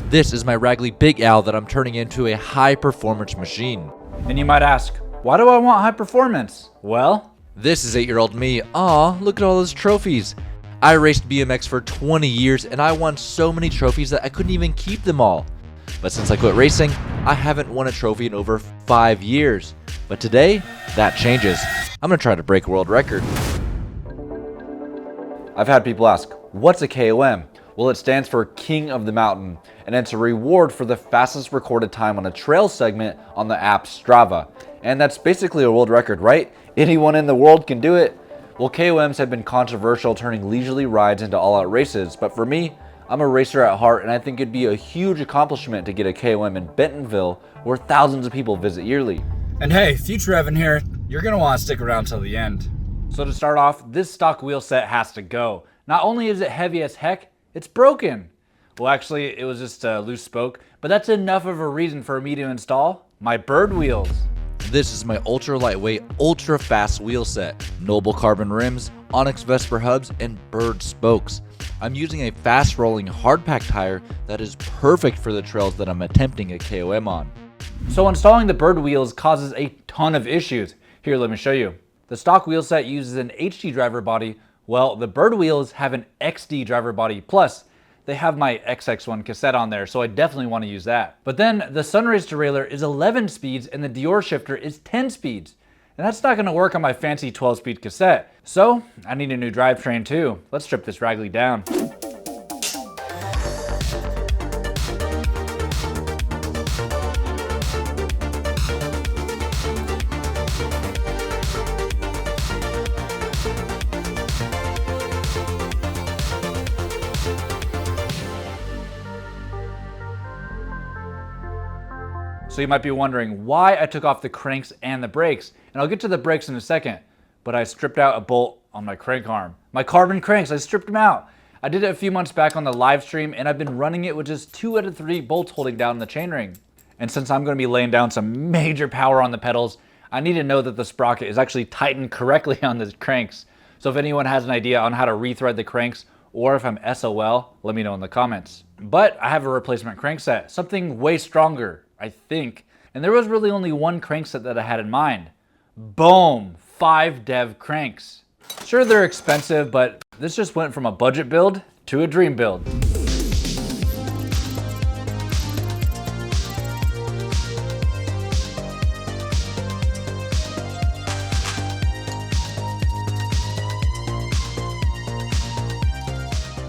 This is my Raggly Big Owl that I'm turning into a high-performance machine. And you might ask, why do I want high performance? Well, this is 8-year-old me. Aw, look at all those trophies. I raced BMX for 20 years and I won so many trophies that I couldn't even keep them all. But since I quit racing, I haven't won a trophy in over 5 years. But today, that changes. I'm gonna try to break a world record. I've had people ask, what's a KOM? Well, it stands for King of the Mountain, and it's a reward for the fastest recorded time on a trail segment on the app Strava. And that's basically a world record, right? Anyone in the world can do it. Well, KOMs have been controversial, turning leisurely rides into all-out races, but for me, I'm a racer at heart, and I think it'd be a huge accomplishment to get a KOM in Bentonville, where thousands of people visit yearly. And hey, Future Evan here, you're gonna wanna stick around till the end. So to start off, this stock wheel set has to go. Not only is it heavy as heck, it's broken. Well, actually, it was just a loose spoke, but that's enough of a reason for me to install my bird wheels. This is my ultra lightweight, ultra fast wheel set. Noble carbon rims, Onyx Vesper hubs, and bird spokes. I'm using a fast rolling hard pack tire that is perfect for the trails that I'm attempting a KOM on. So installing the bird wheels causes a ton of issues. Here, let me show you. The stock wheel set uses an HD driver body. Well, the bird wheels have an XD driver body, plus they have my XX1 cassette on there, so I definitely want to use that. But then the Sunrays derailleur is 11 speeds and the Dior shifter is 10 speeds. And that's not going to work on my fancy 12-speed cassette. So I need a new drivetrain too. Let's strip this Raggly down. So you might be wondering why I took off the cranks and the brakes, and I'll get to the brakes in a second, but I stripped out a bolt on my crank arm. My carbon cranks, I stripped them out. I did it a few months back on the live stream, and I've been running it with just 2 out of 3 bolts holding down the chainring. And since I'm gonna be laying down some major power on the pedals, I need to know that the sprocket is actually tightened correctly on the cranks. So if anyone has an idea on how to rethread the cranks, or if I'm SOL, let me know in the comments. But I have a replacement crankset, something way stronger, I think. And there was really only one crankset that I had in mind. Boom, 5 dev cranks. Sure, they're expensive, but this just went from a budget build to a dream build.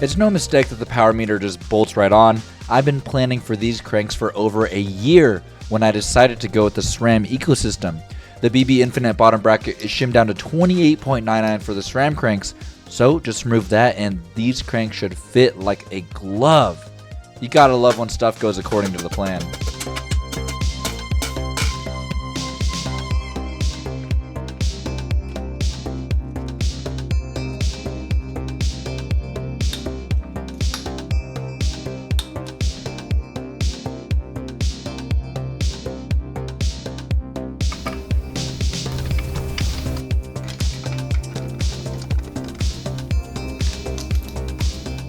It's no mistake that the power meter just bolts right on. I've been planning for these cranks for over a year when I decided to go with the SRAM ecosystem. The BB Infinite bottom bracket is shimmed down to 28.99 for the SRAM cranks, so just remove that and these cranks should fit like a glove. You gotta love when stuff goes according to the plan.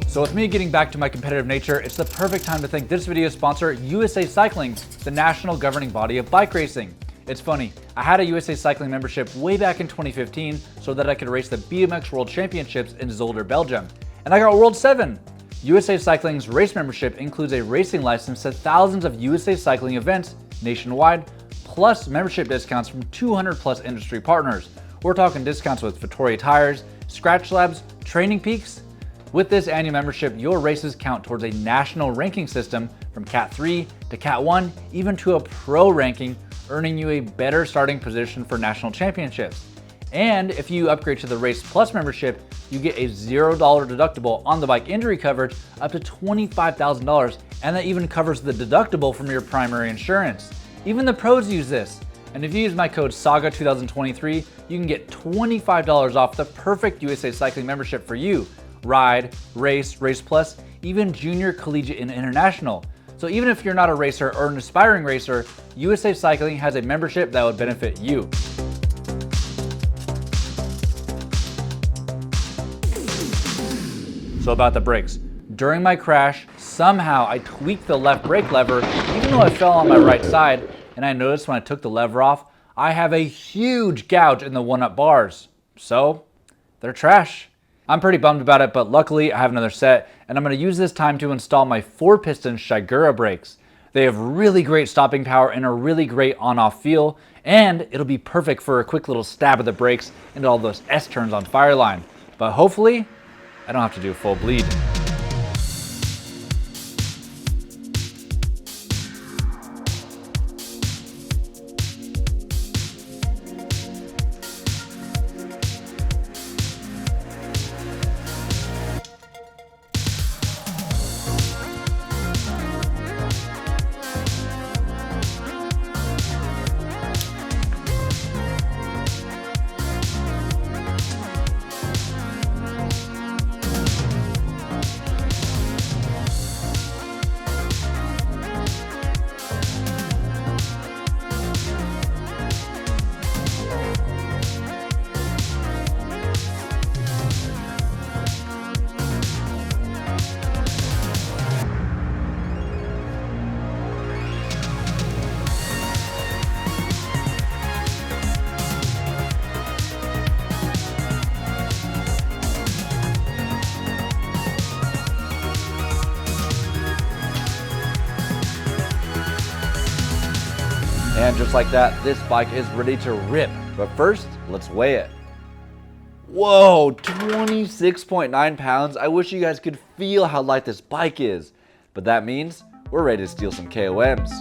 So with me getting back to my competitive nature, it's the perfect time to thank this video's sponsor, USA Cycling, the national governing body of bike racing. It's funny, I had a USA Cycling membership way back in 2015 so that I could race the BMX World Championships in Zolder, Belgium. And I got World 7. USA Cycling's race membership includes a racing license to thousands of USA Cycling events nationwide, plus membership discounts from 200 plus industry partners. We're talking discounts with Vittoria Tires, Scratch Labs, Training Peaks. With this annual membership, your races count towards a national ranking system from Cat 3 to Cat 1, even to a pro ranking, earning you a better starting position for national championships. And if you upgrade to the Race Plus membership, you get a $0 deductible on the bike injury coverage up to $25,000, and that even covers the deductible from your primary insurance. Even the pros use this. And if you use my code SAGA2023, you can get $25 off the perfect USA Cycling membership for you. Ride, Race, Race Plus, even Junior, Collegiate, and International. So even if you're not a racer or an aspiring racer, USA Cycling has a membership that would benefit you. So about the brakes. During my crash, somehow I tweaked the left brake lever even though I fell on my right side, and I noticed when I took the lever off, I have a huge gouge in the one-up bars. So, they're trash. I'm pretty bummed about it, but luckily I have another set, and I'm going to use this time to install my 4-piston Shigura brakes. They have really great stopping power and a really great on-off feel, and it'll be perfect for a quick little stab of the brakes into all those S-turns on Fireline. But hopefully, I don't have to do a full bleed. And just like that, this bike is ready to rip. But first, let's weigh it. Whoa, 26.9 pounds. I wish you guys could feel how light this bike is. But that means we're ready to steal some KOMs.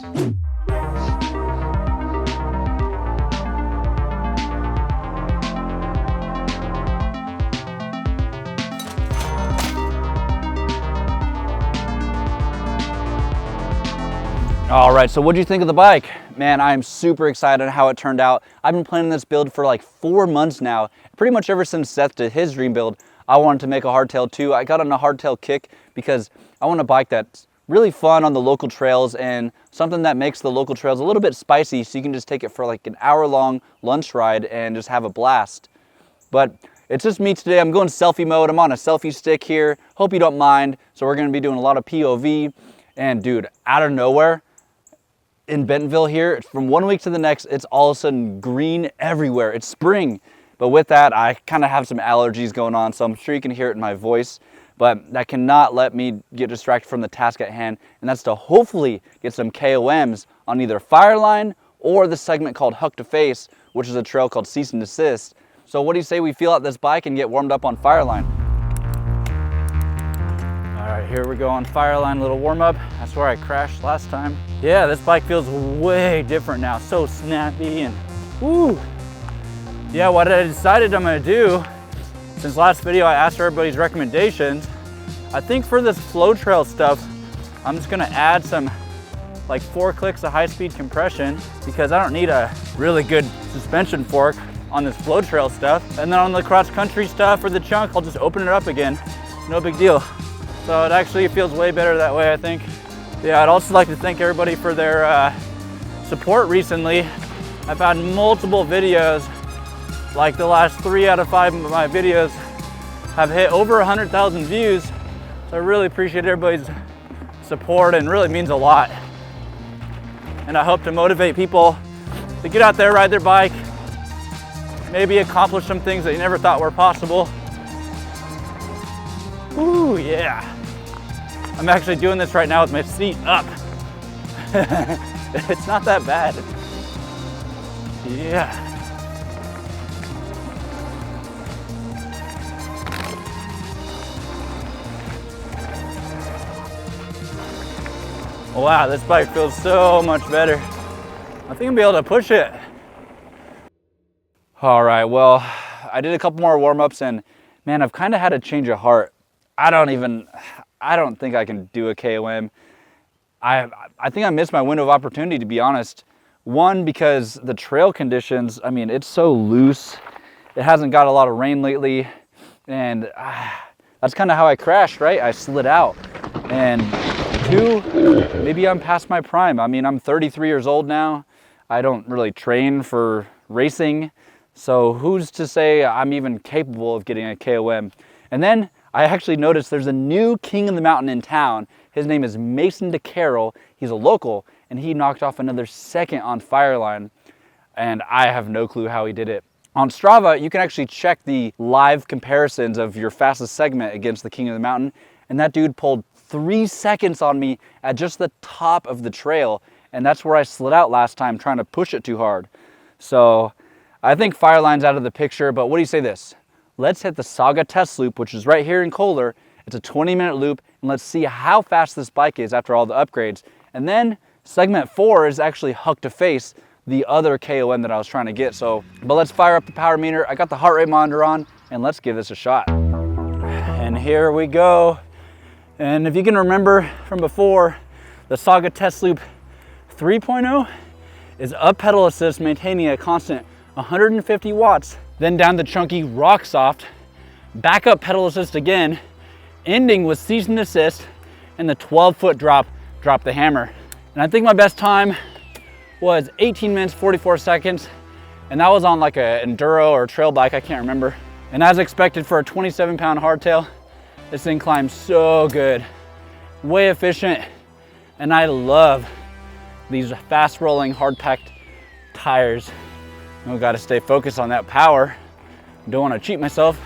All right, so what do you think of the bike? Man, I am super excited on how it turned out. I've been planning this build for like 4 months now. Pretty much ever since Seth did his dream build, I wanted to make a hardtail too. I got on a hardtail kick because I want a bike that's really fun on the local trails and something that makes the local trails a little bit spicy so you can just take it for like an hour-long lunch ride and just have a blast. But it's just me today. I'm going selfie mode. I'm on a selfie stick here. Hope you don't mind. So we're gonna be doing a lot of POV. And dude, out of nowhere, in Bentonville here, from one week to the next, it's all of a sudden green everywhere. It's spring. But with that, I kind of have some allergies going on, so I'm sure you can hear it in my voice. But that cannot let me get distracted from the task at hand, and that's to hopefully get some KOMs on either Fireline or the segment called Huck to Face, which is a trail called Cease and Desist. So what do you say we feel out this bike and get warmed up on Fireline? All right, here we go on Fireline, little warm up. That's where I crashed last time. Yeah, this bike feels way different now. So snappy and woo. Yeah, what I decided I'm gonna do, since last video I asked for everybody's recommendations, I think for this flow trail stuff, I'm just gonna add some like 4 clicks of high-speed compression because I don't need a really good suspension fork on this flow trail stuff. And then on the cross-country stuff or the chunk, I'll just open it up again. No big deal. So it actually feels way better that way, I think. Yeah, I'd also like to thank everybody for their support recently. I've had multiple videos, like the last 3 out of 5 of my videos have hit over 100,000 views. So I really appreciate everybody's support and really means a lot. And I hope to motivate people to get out there, ride their bike, maybe accomplish some things that you never thought were possible. Ooh, yeah. I'm actually doing this right now with my seat up. It's not that bad. Yeah. Wow, this bike feels so much better. I think I'll be able to push it. All right, well, I did a couple more warm-ups and man, I've kind of had a change of heart. I don't think I can do a KOM. I think I missed my window of opportunity, to be honest. One, because the trail conditions, I mean, it's so loose. It hasn't got a lot of rain lately. And that's kind of how I crashed, right? I slid out. And 2, maybe I'm past my prime. I mean, I'm 33 years old now. I don't really train for racing. So who's to say I'm even capable of getting a KOM? And then I actually noticed there's a new king of the mountain in town. His name is Mason DeCarroll. He's a local, and he knocked off another second on Fireline, and I have no clue how he did it. On Strava, you can actually check the live comparisons of your fastest segment against the King of the Mountain, and that dude pulled 3 seconds on me at just the top of the trail, and that's where I slid out last time trying to push it too hard. So I think Fireline's out of the picture, but what do you say this? Let's hit the Saga test loop, which is right here in Kohler. It's a 20-minute loop, and let's see how fast this bike is after all the upgrades. And then segment 4 is actually Huck to Face, the other KOM that I was trying to get. But let's fire up the power meter. I got the heart rate monitor on, and let's give this a shot. And here we go. And if you can remember from before, the Saga test loop 3.0 is up pedal assist, maintaining a constant 150 watts, then down the chunky rock soft, back up pedal assist again, ending with cease and desist, and the 12-foot drop the hammer. And I think my best time was 18 minutes, 44 seconds, and that was on like a enduro or trail bike, I can't remember. And as expected for a 27-pound hardtail, this thing climbs so good, way efficient, and I love these fast-rolling, hard-packed tires. I've got to stay focused on that power. Don't want to cheat myself,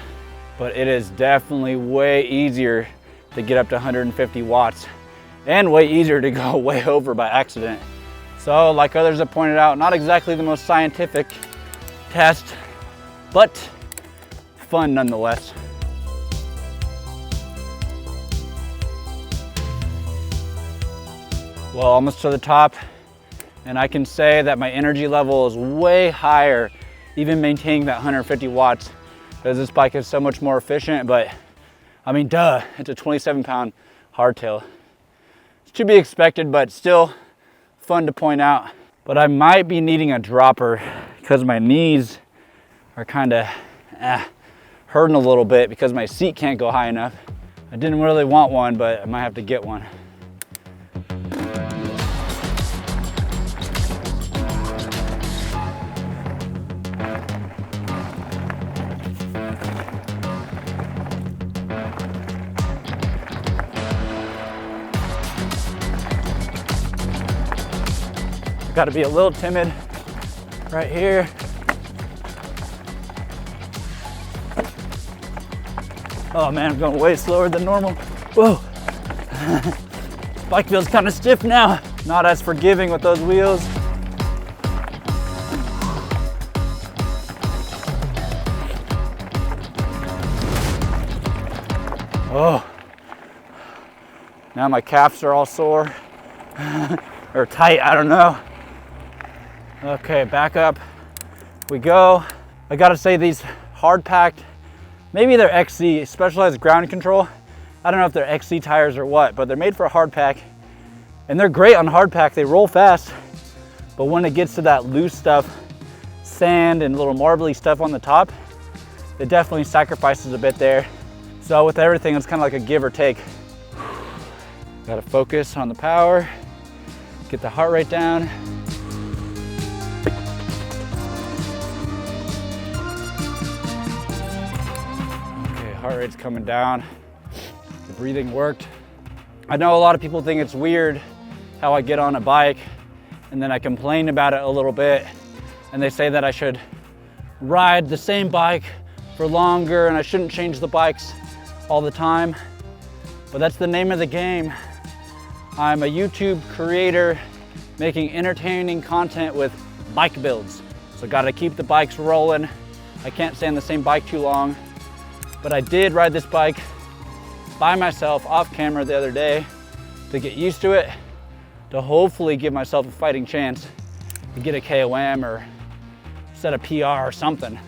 but it is definitely way easier to get up to 150 watts and way easier to go way over by accident. So like others have pointed out, not exactly the most scientific test, but fun nonetheless. Well, almost to the top, and I can say that my energy level is way higher, even maintaining that 150 watts, because this bike is so much more efficient. But I mean, duh, it's a 27-pound hardtail. It's to be expected, but still fun to point out. But I might be needing a dropper because my knees are kind of hurting a little bit because my seat can't go high enough. I didn't really want one, but I might have to get one. Got to be a little timid right here. Oh man, I'm going way slower than normal. Whoa. Bike feels kind of stiff now. Not as forgiving with those wheels. Oh. Now my calves are all sore. Or tight, I don't know. Okay, back up we go. I gotta say, these hard packed, maybe they're XC, specialized ground control. I don't know if they're XC tires or what, but they're made for a hard pack. And they're great on hard pack, they roll fast. But when it gets to that loose stuff, sand and little marbly stuff on the top, it definitely sacrifices a bit there. So with everything, it's kind of like a give or take. Gotta focus on the power, get the heart rate down. Heart rate's coming down. The breathing worked. I know a lot of people think it's weird how I get on a bike and then I complain about it a little bit, and they say that I should ride the same bike for longer and I shouldn't change the bikes all the time. But that's the name of the game. I'm a YouTube creator making entertaining content with bike builds. So gotta keep the bikes rolling. I can't stay on the same bike too long. But I did ride this bike by myself off camera the other day to get used to it, to hopefully give myself a fighting chance to get a KOM or set a PR or something.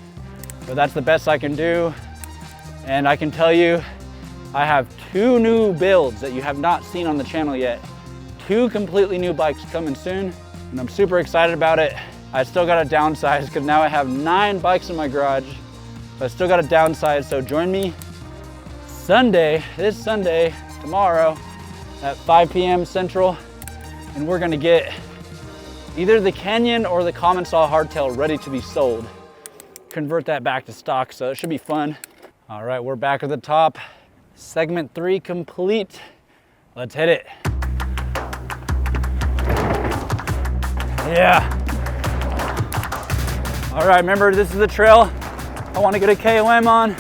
But that's the best I can do. And I can tell you, I have 2 new builds that you have not seen on the channel yet. 2 completely new bikes coming soon, and I'm super excited about it. I still gotta downsize because now I have 9 bikes in my garage. I still got to downsize, so join me this Sunday, tomorrow at 5 p.m. Central, and we're gonna get either the Canyon or the Common Saw hardtail ready to be sold. Convert that back to stock, so it should be fun. All right, we're back at the top. Segment 3 complete. Let's hit it. Yeah. All right, remember this is the trail I want to get a KOM on.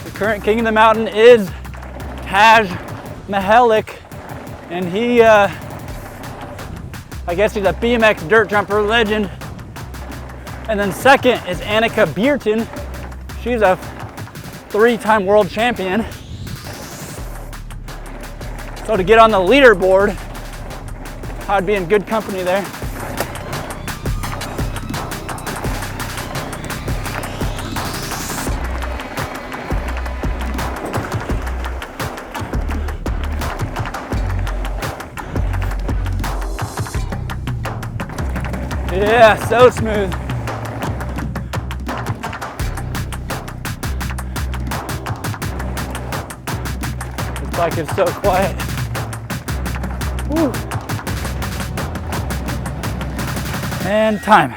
The current king of the mountain is Haj Mihalik, and he, I guess he's a BMX dirt jumper legend. And then second is Annika Bierton. She's a 3-time world champion. So to get on the leaderboard, I'd be in good company there. Yeah, so smooth. This bike is so quiet. Woo. And time.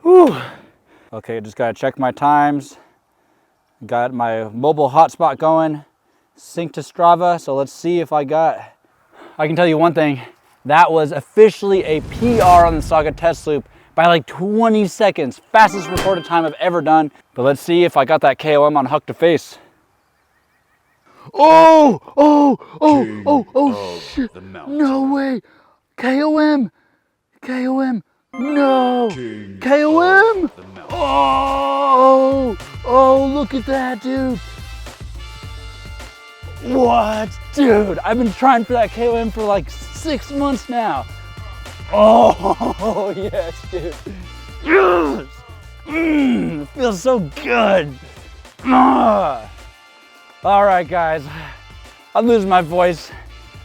Woo. Okay, just gotta check my times. Got my mobile hotspot going, sync to Strava, so let's see if I can tell you one thing. That was officially a PR on the Saga test loop by like 20 seconds. Fastest recorded time I've ever done. But let's see if I got that KOM on Huck to Face. Oh, shit. No way. KOM. No. KOM. Oh, look at that, dude. What? Dude, I've been trying for that KOM for like 6 months now. Oh, yes, dude. Yes! It feels so good. All right, guys. I'm losing my voice.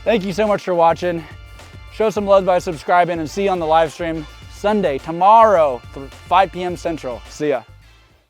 Thank you so much for watching. Show some love by subscribing, and see you on the live stream Sunday, tomorrow, 5 p.m. Central. See ya.